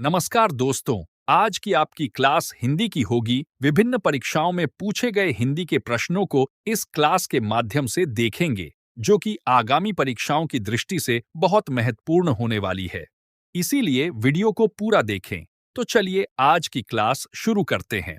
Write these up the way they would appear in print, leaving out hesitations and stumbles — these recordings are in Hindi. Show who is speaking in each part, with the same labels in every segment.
Speaker 1: नमस्कार दोस्तों, आज की आपकी क्लास हिंदी की होगी। विभिन्न परीक्षाओं में पूछे गए हिंदी के प्रश्नों को इस क्लास के माध्यम से देखेंगे, जो कि आगामी परीक्षाओं की दृष्टि से बहुत महत्वपूर्ण होने वाली है। इसीलिए वीडियो को पूरा देखें। तो चलिए आज की क्लास शुरू करते हैं।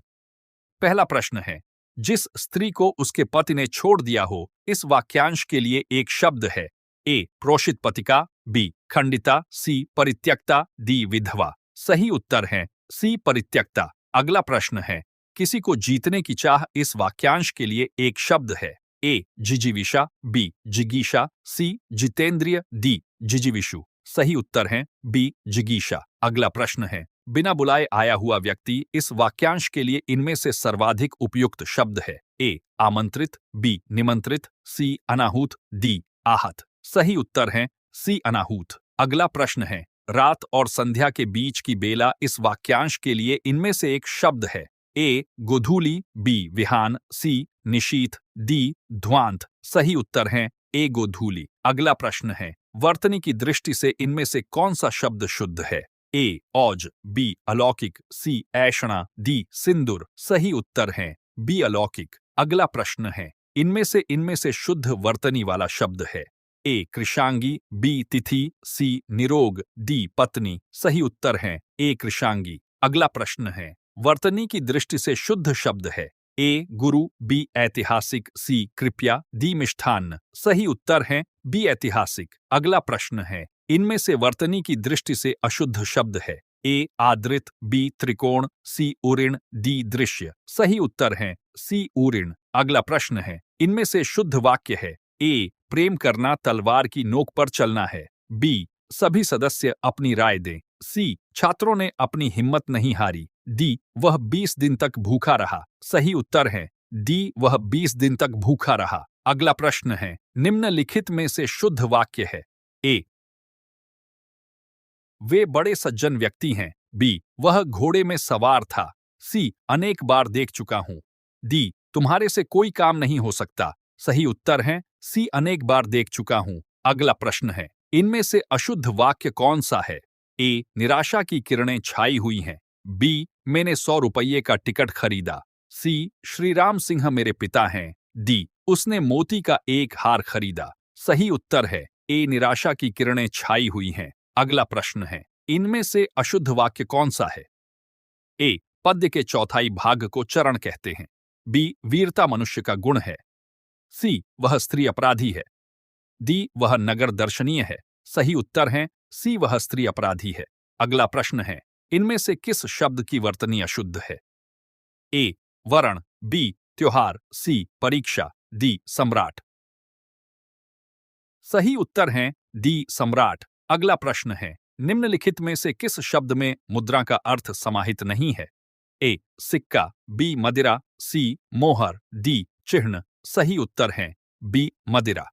Speaker 1: पहला प्रश्न है, जिस स्त्री को उसके पति ने छोड़ दिया हो, इस वाक्यांश के लिए एक शब्द है। ए प्रोषित पतिका, बी खंडिता, सी परित्यक्ता, डी विधवा। सही उत्तर है सी परित्यक्ता। अगला प्रश्न है, किसी को जीतने की चाह इस वाक्यांश के लिए एक शब्द है। ए जिजीविषा, बी जिगीषा, सी जितेंद्रिय, डी जिजीविषु। सही उत्तर है बी जिगीषा। अगला प्रश्न है, बिना बुलाए आया हुआ व्यक्ति इस वाक्यांश के लिए इनमें से सर्वाधिक उपयुक्त शब्द है। ए आमंत्रित, बी निमंत्रित, सी अनाहूत, डी आहत। सही उत्तर है सी अनाहूत। अगला प्रश्न है, रात और संध्या के बीच की बेला इस वाक्यांश के लिए इनमें से एक शब्द है। ए गोधूली, बी विहान, सी निशीथ, डी ध्वांत। सही उत्तर है ए गोधूली। अगला प्रश्न है, वर्तनी की दृष्टि से इनमें से कौन सा शब्द शुद्ध है। ए औज, बी अलौकिक, सी ऐषणा, डी सिंदूर। सही उत्तर है बी अलौकिक। अगला प्रश्न है, इनमें से शुद्ध वर्तनी वाला शब्द है। ए कृशांगी, बी तिथि, सी निरोग, डी पत्नी। सही उत्तर है ए कृशांगी। अगला प्रश्न है, वर्तनी की दृष्टि से शुद्ध शब्द है। ए गुरु, बी ऐतिहासिक, सी कृपया, डी मिष्ठान्न। सही उत्तर है बी ऐतिहासिक। अगला प्रश्न है, इनमें से वर्तनी की दृष्टि से अशुद्ध शब्द है। ए आदृत, बी त्रिकोण, सी उऋण, डी दृश्य। सही उत्तर है सी उऋण। अगला प्रश्न है, इनमें से शुद्ध वाक्य है। ए प्रेम करना तलवार की नोक पर चलना है, बी सभी सदस्य अपनी राय दें, सी छात्रों ने अपनी हिम्मत नहीं हारी, डी वह 20 दिन तक भूखा रहा। सही उत्तर है डी वह 20 दिन तक भूखा रहा। अगला प्रश्न है, निम्नलिखित में से शुद्ध वाक्य है। ए वे बड़े सज्जन व्यक्ति हैं, बी वह घोड़े में सवार था, सी अनेक बार देख चुका हूं, डी तुम्हारे से कोई काम नहीं हो सकता। सही उत्तर है सी अनेक बार देख चुका हूं। अगला प्रश्न है, इनमें से अशुद्ध वाक्य कौन सा है। ए निराशा की किरणें छाई हुई हैं, बी मैंने 100 रुपये का टिकट खरीदा, सी श्री राम सिंह मेरे पिता हैं, डी उसने मोती का एक हार खरीदा। सही उत्तर है ए निराशा की किरणें छाई हुई हैं। अगला प्रश्न है, इनमें से अशुद्ध वाक्य कौन सा है। ए पद्य के चौथाई भाग को चरण कहते हैं, बी वीरता मनुष्य का गुण है, सी वह स्त्री अपराधी है, डी वह नगर दर्शनीय है। सही उत्तर है सी वह स्त्री अपराधी है। अगला प्रश्न है, इनमें से किस शब्द की वर्तनी अशुद्ध है। ए वर्ण, बी त्योहार, सी परीक्षा, डी सम्राट। सही उत्तर है डी सम्राट। अगला प्रश्न है, निम्नलिखित में से किस शब्द में मुद्रा का अर्थ समाहित नहीं है। ए सिक्का, बी मदिरा, सी मोहर, डी चिह्न। सही उत्तर है बी मदिरा।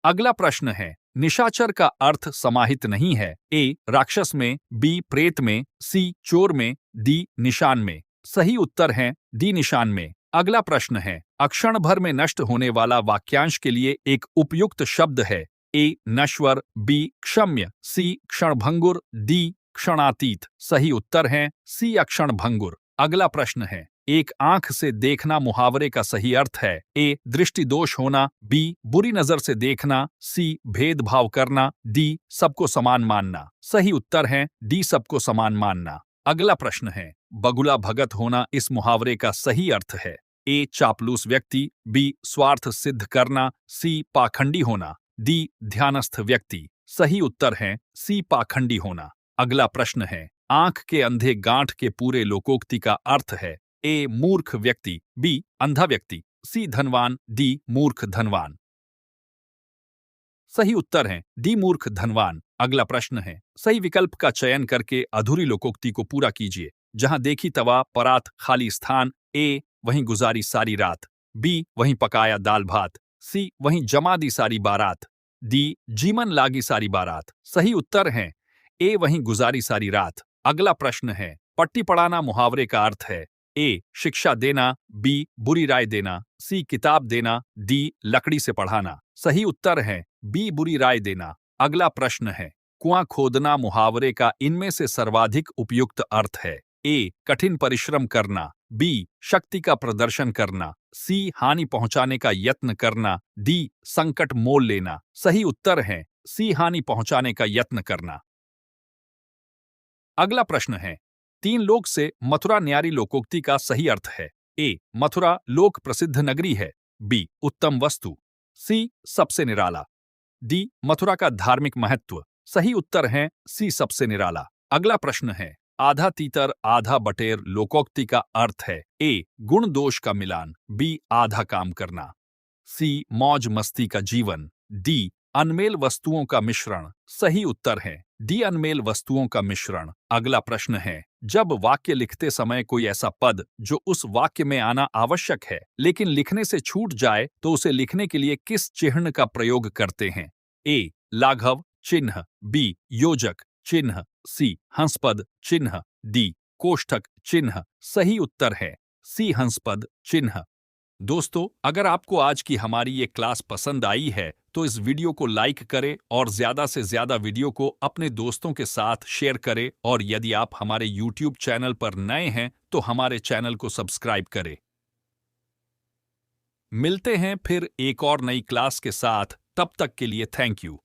Speaker 1: अगला प्रश्न है, निशाचर का अर्थ समाहित नहीं है। ए राक्षस में, बी प्रेत में, सी चोर में, डी निशान में। सही उत्तर है डी निशान में। अगला प्रश्न है, अक्षण भर में नष्ट होने वाला वाक्यांश के लिए एक उपयुक्त शब्द है। ए नश्वर, बी क्षम्य, सी क्षणभंगुर, डी क्षणातीत। सही उत्तर है सी अक्षणभंगुर। अगला प्रश्न है, एक आंख से देखना मुहावरे का सही अर्थ है। ए दृष्टि दोष होना, बी बुरी नजर से देखना, सी भेदभाव करना, डी सबको समान मानना। सही उत्तर है डी सबको समान मानना। अगला प्रश्न है, बगुला भगत होना इस मुहावरे का सही अर्थ है। ए चापलूस व्यक्ति, बी स्वार्थ सिद्ध करना, सी पाखंडी होना, डी ध्यानस्थ व्यक्ति। सही उत्तर है सी पाखंडी होना। अगला प्रश्न है, आंख के अंधे गांठ के पूरे लोकोक्ति का अर्थ है। ए मूर्ख व्यक्ति, बी अंधा व्यक्ति, सी धनवान, डी मूर्ख धनवान। सही उत्तर है डी मूर्ख धनवान। अगला प्रश्न है, सही विकल्प का चयन करके अधूरी लोकोक्ति को पूरा कीजिए। जहां देखी तवा परात खाली स्थान, ए वहीं गुजारी सारी रात, बी वहीं पकाया दाल भात, सी वहीं जमा दी सारी बारात, डी जीमन लागी सारी बारात। सही उत्तर है ए वहीं गुजारी सारी रात। अगला प्रश्न है, पट्टी पढ़ाना मुहावरे का अर्थ है। ए शिक्षा देना, बी बुरी राय देना, सी किताब देना, डी लकड़ी से पढ़ाना। सही उत्तर है बी बुरी राय देना। अगला प्रश्न है, कुआं खोदना मुहावरे का इनमें से सर्वाधिक उपयुक्त अर्थ है? ए. कठिन परिश्रम करना, बी. शक्ति का प्रदर्शन करना, सी. हानि पहुंचाने का यत्न करना, डी. संकट मोल लेना। सही उत्तर है सी. हानि पहुंचाने का यत्न करना। अगला प्रश्न है, तीन लोक से मथुरा न्यारी लोकोक्ति का सही अर्थ है? ए. मथुरा लोक प्रसिद्ध नगरी है, बी. उत्तम वस्तु, सी. सबसे निराला, डी. मथुरा का धार्मिक महत्व। सही उत्तर है सी. सबसे निराला। अगला प्रश्न है, आधा तीतर आधा बटेर लोकोक्ति का अर्थ है? ए. गुण दोष का मिलान, बी. आधा काम करना, सी. मौज मस्ती का जीवन, डी. अनमेल वस्तुओं का मिश्रण। सही उत्तर है डी. अनमेल वस्तुओं का मिश्रण। अगला प्रश्न है, जब वाक्य लिखते समय कोई ऐसा पद जो उस वाक्य में आना आवश्यक है लेकिन लिखने से छूट जाए तो उसे लिखने के लिए किस चिह्न का प्रयोग करते हैं? ए. लाघव चिन्ह, बी. योजक चिन्ह, सी. हंसपद चिन्ह, डी. कोष्ठक चिन्ह। सही उत्तर है सी. हंसपद चिन्ह। दोस्तों, अगर आपको आज की हमारी ये क्लास पसंद आई है तो इस वीडियो को लाइक करें और ज्यादा से ज्यादा वीडियो को अपने दोस्तों के साथ शेयर करें, और यदि आप हमारे YouTube चैनल पर नए हैं तो हमारे चैनल को सब्सक्राइब करें। मिलते हैं फिर एक और नई क्लास के साथ, तब तक के लिए थैंक यू।